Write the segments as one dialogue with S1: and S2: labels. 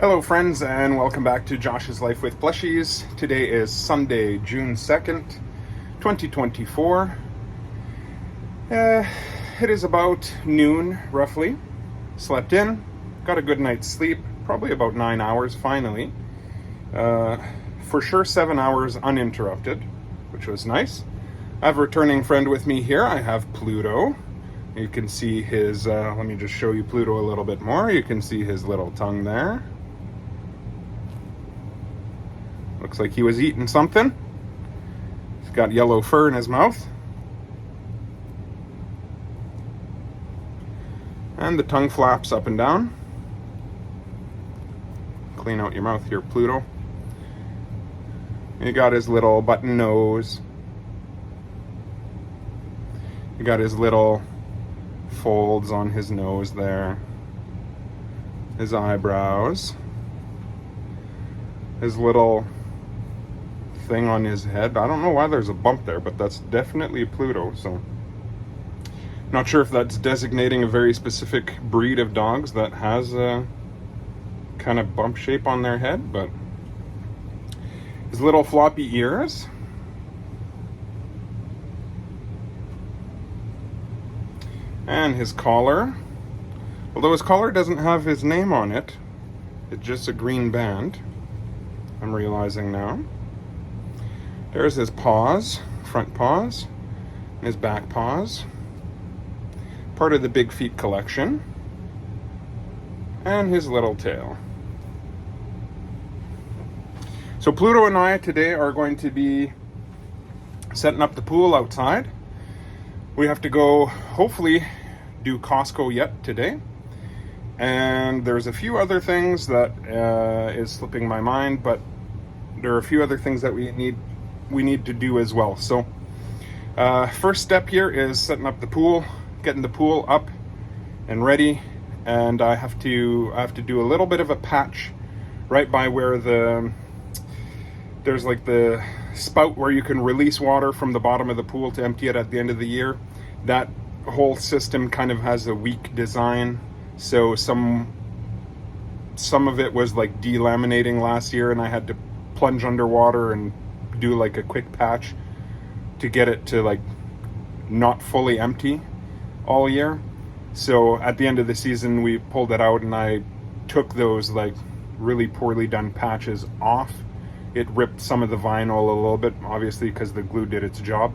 S1: Hello friends, and welcome back to Josh's Life with Plushies. Today is Sunday, June 2nd, 2024. It is about noon, roughly. Slept in, got a good night's sleep, probably about 9 hours finally. For sure 7 hours uninterrupted, which was nice. I have a returning friend with me here. I have Pluto. You can see his, let me just show you Pluto a little bit more. You can see his little tongue there. Looks like he was eating something. He's got yellow fur in his mouth. And the tongue flaps up and down. Clean out your mouth here, Pluto. You got his little button nose. You got his little folds on his nose there. His eyebrows. His little thing on his head. I don't know why there's a bump there, but that's definitely Pluto, so not sure if that's designating a very specific breed of dogs that has a kind of bump shape on their head. But his little floppy ears, and his collar, although his collar doesn't have his name on it, it's just a green band, I'm realizing now. There's his paws, front paws, and his back paws. Part of the big feet collection. And his little tail. So Pluto and I today are going to be setting up the pool outside. We have to go, hopefully, do Costco yet today. And there's a few other things that is slipping my mind, but there are a few other things that we need to do as well. So first step here is setting up the pool, getting the pool up and ready, and I have to do a little bit of a patch right by where there's like the spout where you can release water from the bottom of the pool to empty it at the end of the year. That whole system kind of has a weak design, so some of it was like delaminating last year, and I had to plunge underwater and do like a quick patch to get it to like not fully empty all year. So at the end of the season we pulled it out, and I took those like really poorly done patches off. It ripped some of the vinyl a little bit, obviously, because the glue did its job,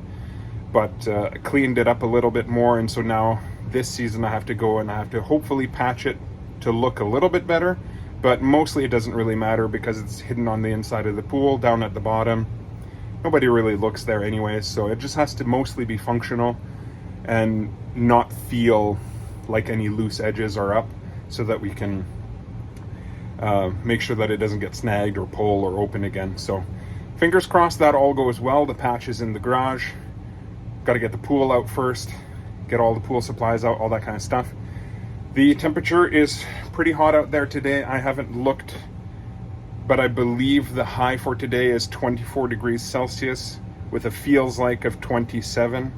S1: but cleaned it up a little bit more. And so now this season I have to go and I have to hopefully patch it to look a little bit better, but mostly it doesn't really matter because it's hidden on the inside of the pool down at the bottom. Nobody really looks there anyways, so it just has to mostly be functional and not feel like any loose edges are up, so that we can make sure that it doesn't get snagged or pull or open again. So fingers crossed that all goes well. The patch is in the garage. Got to get the pool out first, get all the pool supplies out, all that kind of stuff. The temperature is pretty hot out there today. I haven't looked, but I believe the high for today is 24 degrees Celsius with a feels like of 27.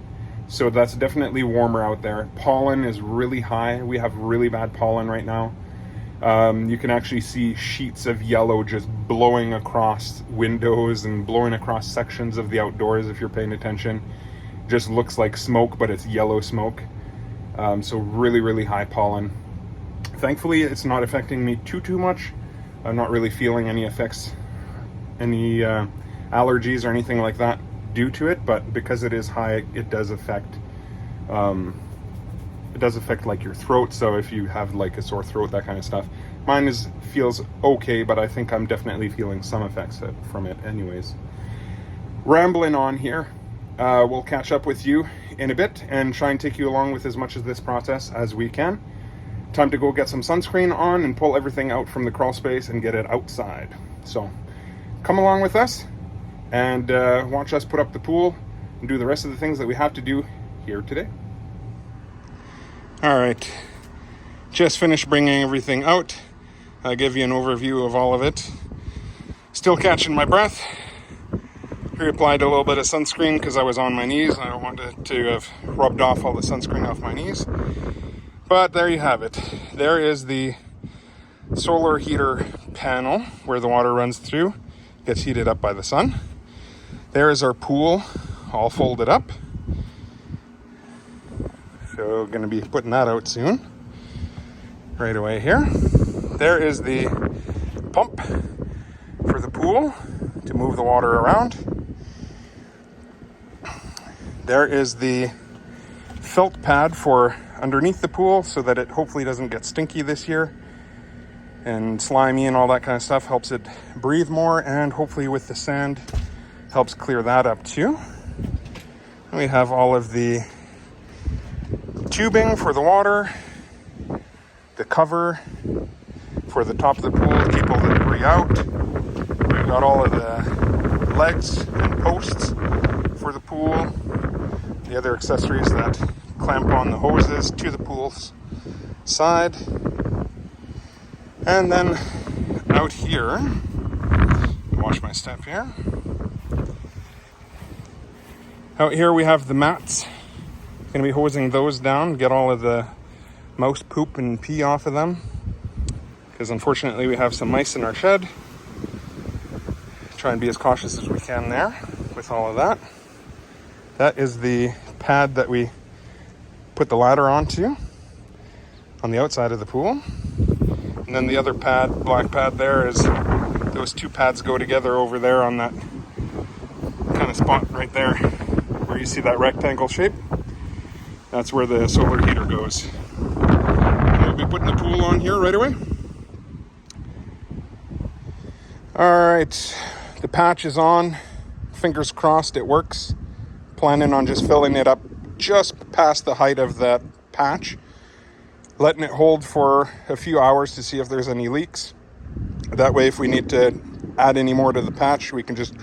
S1: So that's definitely warmer out there. Pollen is really high. We have really bad pollen right now. You can actually see sheets of yellow just blowing across windows and blowing across sections of the outdoors if you're paying attention. Just looks like smoke, but it's yellow smoke. So really, really high pollen. Thankfully, it's not affecting me too much. I'm not really feeling any effects, any allergies or anything like that due to it, but because it is high, it does affect like your throat. So if you have like a sore throat, that kind of stuff, mine feels okay, but I think I'm definitely feeling some effects from it anyways. Rambling on here. We'll catch up with you in a bit and try and take you along with as much of this process as we can. Time to go get some sunscreen on and pull everything out from the crawl space and get it outside. So come along with us and watch us put up the pool and do the rest of the things that we have to do here today. All right, just finished bringing everything out. I'll give you an overview of all of it. Still catching my breath. Reapplied a little bit of sunscreen because I was on my knees. I don't want it to have rubbed off all the sunscreen off my knees. But there you have it. There is the solar heater panel where the water runs through, gets heated up by the sun. There is our pool all folded up. So going to be putting that out soon. Right away here. There is the pump for the pool to move the water around. There is the felt pad for underneath the pool so that it hopefully doesn't get stinky this year and slimy and all that kind of stuff. Helps it breathe more, and hopefully with the sand helps clear that up too. And we have all of the tubing for the water, the cover for the top of the pool to keep all the debris out. We've got all of the legs and posts for the pool, the other accessories that clamp on the hoses to the pool's side. And then out here, watch my step here. Out here we have the mats. Going to be hosing those down, get all of the mouse poop and pee off of them, because unfortunately we have some mice in our shed. Try and be as cautious as we can there with all of that. That is the pad that we put the ladder onto on the outside of the pool. And then the other pad, black pad there, is those two pads go together over there on that kind of spot right there where you see that rectangle shape. That's where the solar heater goes. We'll be putting the pool on here right away. All right, the patch is on. Fingers crossed it works. Planning on just filling it up just past the height of that patch. Letting it hold for a few hours to see if there's any leaks. That way, if we need to add any more to the patch, we can just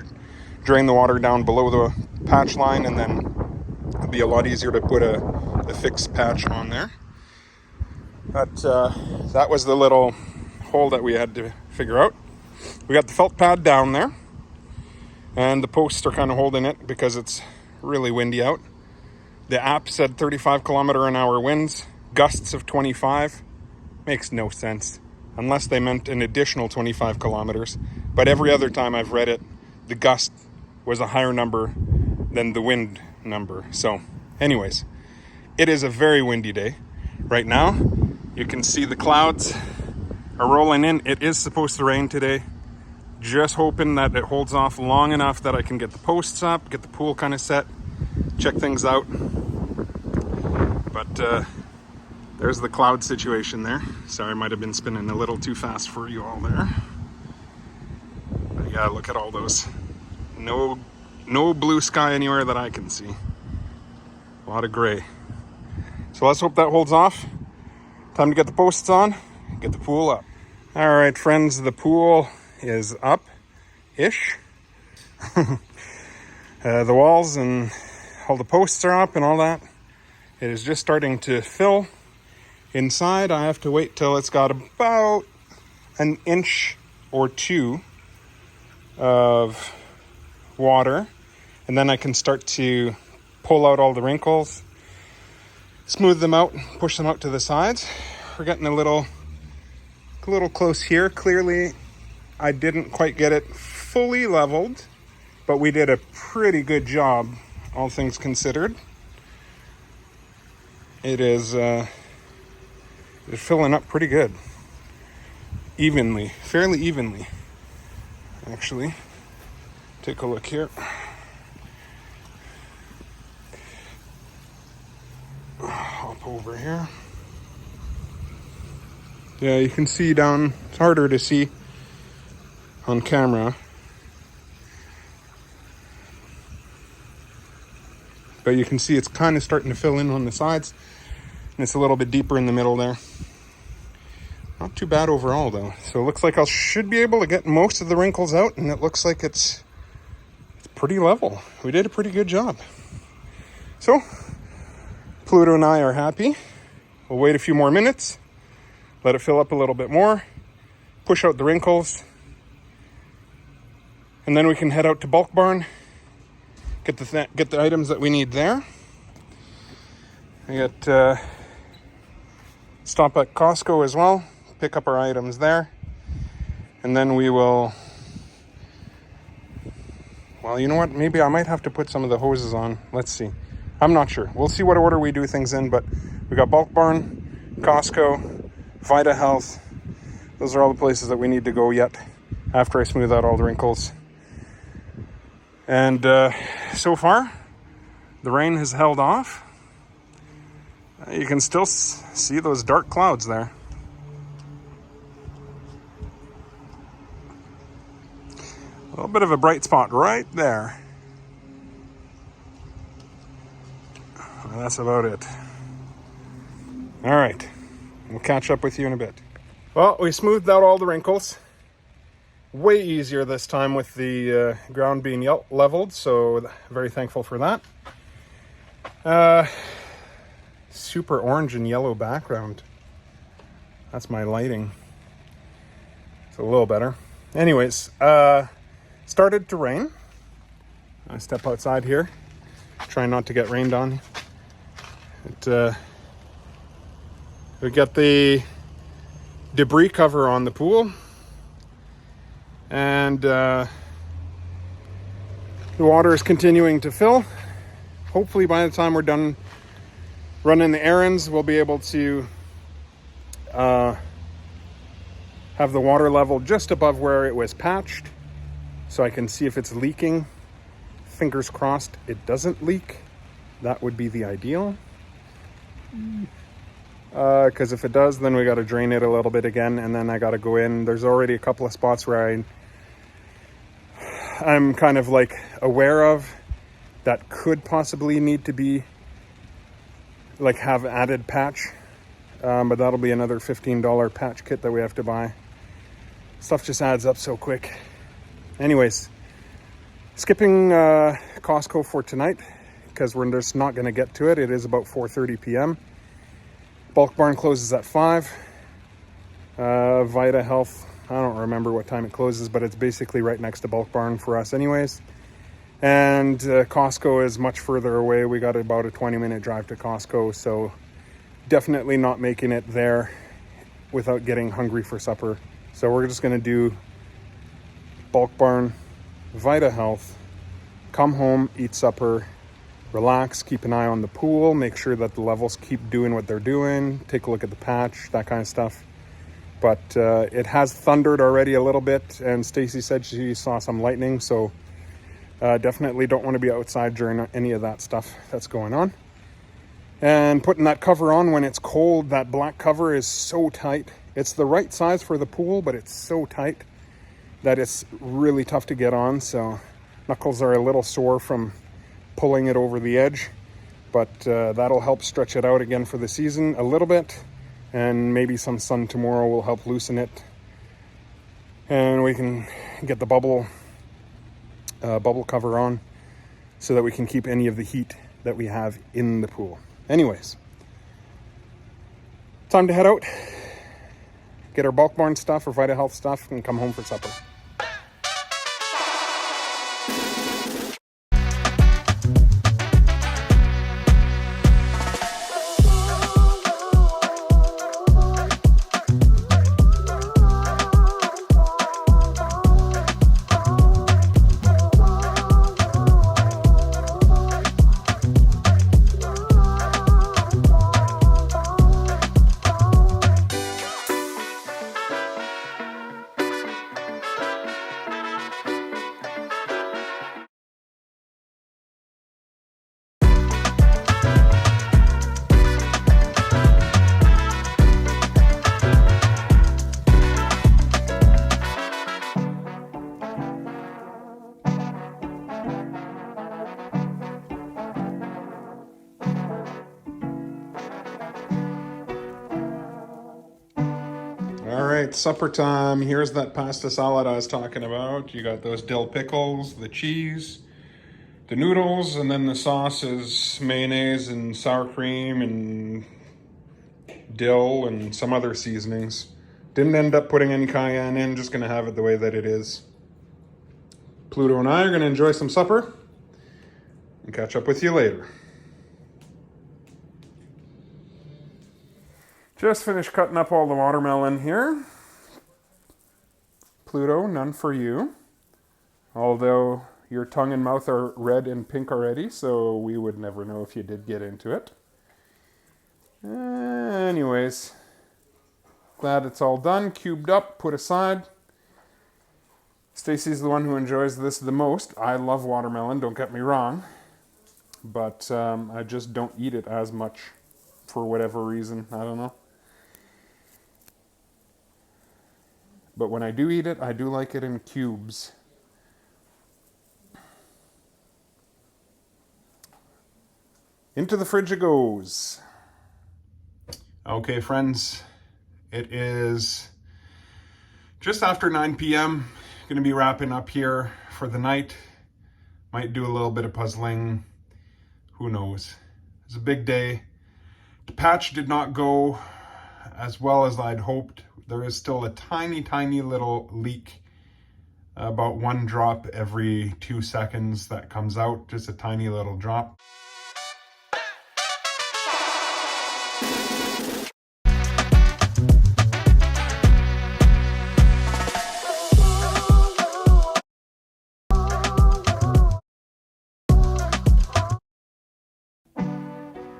S1: drain the water down below the patch line, and then it'll be a lot easier to put a fixed patch on there. But that was the little hole that we had to figure out. We got the felt pad down there, and the posts are kind of holding it because it's really windy out. The app said 35-kilometer-an-hour winds, gusts of 25. Makes no sense, unless they meant an additional 25 kilometers. But every other time I've read it, the gust was a higher number than the wind number. So anyways, it is a very windy day right now. You can see the clouds are rolling in. It is supposed to rain today. Just hoping that it holds off long enough that I can get the posts up, get the pool kind of set, check things out. But there's the cloud situation there. Sorry, I might have been spinning a little too fast for you all there. But yeah, look at all those. No blue sky anywhere that I can see. A lot of gray. So let's hope that holds off. Time to get the posts on, get the pool up. All right, friends, the pool is up-ish. The walls and all the posts are up and all that. It is just starting to fill. Inside, I have to wait till it's got about an inch or two of water, and then I can start to pull out all the wrinkles, smooth them out, push them out to the sides. We're getting a little close here. Clearly, I didn't quite get it fully leveled, but we did a pretty good job, all things considered. It is it's filling up pretty good. Fairly evenly, actually. Take a look here. Hop over here. Yeah, you can see down, it's harder to see on camera. But you can see it's kind of starting to fill in on the sides. And it's a little bit deeper in the middle there. Not too bad overall though. So it looks like I should be able to get most of the wrinkles out, and it looks like it's pretty level. We did a pretty good job. So Pluto and I are happy. We'll wait a few more minutes, let it fill up a little bit more, push out the wrinkles, and then we can head out to Bulk Barn, get the items that we need there. I got stop at Costco as well, pick up our items there. And then we will... Well, you know what? Maybe I might have to put some of the hoses on. Let's see. I'm not sure. We'll see what order we do things in, but we got Bulk Barn, Costco, VitaHealth. Those are all the places that we need to go yet after I smooth out all the wrinkles. And so far, the rain has held off. You can still see those dark clouds there. A little bit of a bright spot right there. Well, that's about it. All right, we'll catch up with you in a bit. Well, we smoothed out all the wrinkles. Way easier this time with the ground being leveled, so very thankful for that. Super orange and yellow background. That's my lighting. It's a little better. Anyways, started to rain. I step outside here, try not to get rained on. We got the debris cover on the pool, and the water is continuing to fill. Hopefully by the time we're done running the errands, we'll be able to have the water level just above where it was patched, so I can see if it's leaking. Fingers crossed it doesn't leak. That would be the ideal. Because if it does, then we got to drain it a little bit again, and then I got to go in. There's already a couple of spots where I'm kind of like aware of that could possibly need to be like have added patch, but that'll be another $15 patch kit that we have to buy. Stuff just adds up so quick. Anyways, skipping Costco for tonight because we're just not going to get to it. It is about 4:30 p.m. Bulk Barn closes at 5. VitaHealth, I don't remember what time it closes, but it's basically right next to Bulk Barn for us anyways. And Costco is much further away. We got about a 20-minute drive to Costco, so definitely not making it there without getting hungry for supper. So we're just going to do Bulk Barn, VitaHealth, come home, eat supper, relax, keep an eye on the pool, make sure that the levels keep doing what they're doing, take a look at the patch, that kind of stuff. But it has thundered already a little bit, and Stacy said she saw some lightning, so definitely don't want to be outside during any of that stuff that's going on. And putting that cover on when it's cold, that black cover is so tight. It's the right size for the pool, but it's so tight that it's really tough to get on. So knuckles are a little sore from pulling it over the edge, but that'll help stretch it out again for the season a little bit, and maybe some sun tomorrow will help loosen it, and we can get the bubble cover on so that we can keep any of the heat that we have in the pool. Anyways, time to head out, get our Bulk Barn stuff or VitaHealth stuff, and come home for supper. All right, supper time. Here's that pasta salad I was talking about. You got those dill pickles, the cheese, the noodles, and then the sauce is mayonnaise and sour cream and dill and some other seasonings. Didn't end up putting any cayenne in, just gonna have it the way that it is. Pluto and I are gonna enjoy some supper and catch up with you later. Just finished cutting up all the watermelon here. Pluto, none for you. Although your tongue and mouth are red and pink already, so we would never know if you did get into it. Anyways, glad it's all done, cubed up, put aside. Stacy's the one who enjoys this the most. I love watermelon, don't get me wrong, but I just don't eat it as much for whatever reason. I don't know. But when I do eat it, I do like it in cubes. Into the fridge it goes. Okay, friends, it is just after 9 p.m. Going to be wrapping up here for the night. Might do a little bit of puzzling. Who knows? It's a big day. The patch did not go as well as I'd hoped. There is still a tiny, tiny little leak. About 1 drop every 2 seconds that comes out. Just a tiny little drop.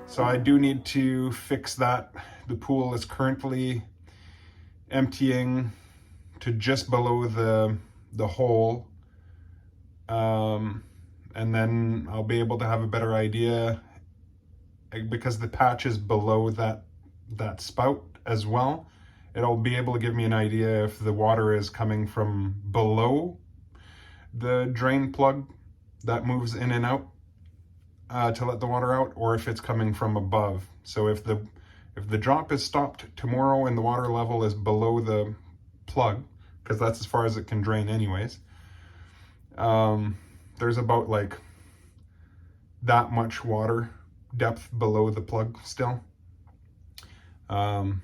S1: So I do need to fix that. The pool is currently emptying to just below the hole. And then I'll be able to have a better idea, because the patch is below that spout as well. It'll be able to give me an idea if the water is coming from below the drain plug that moves in and out to let the water out, or if it's coming from above. So if the drop is stopped tomorrow and the water level is below the plug, because that's as far as it can drain anyways, there's about like that much water depth below the plug still. So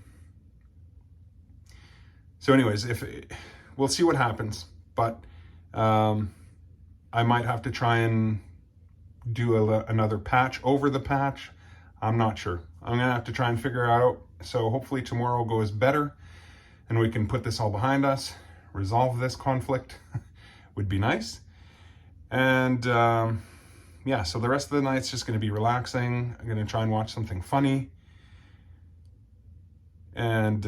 S1: anyways, we'll see what happens, but I might have to try and do another patch over the patch. I'm not sure. I'm gonna have to try and figure it out. So hopefully tomorrow goes better and we can put this all behind us, resolve this conflict. Would be nice. And yeah, so the rest of the night's just gonna be relaxing. I'm gonna try and watch something funny. And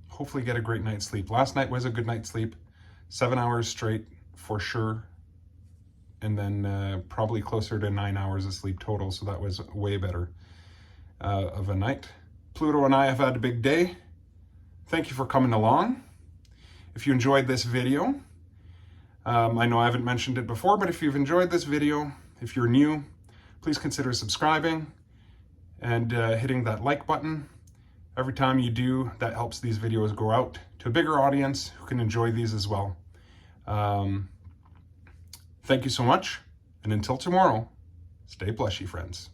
S1: hopefully get a great night's sleep. Last night was a good night's sleep. 7 hours straight for sure. And then probably closer to 9 hours of sleep total. So that was way better of a night. Pluto and I have had a big day. Thank you for coming along. If you enjoyed this video, I know I haven't mentioned it before, but if you've enjoyed this video, if you're new, please consider subscribing and hitting that like button. Every time you do, that helps these videos go out to a bigger audience who can enjoy these as well. Thank you so much, and until tomorrow, stay plushy, friends.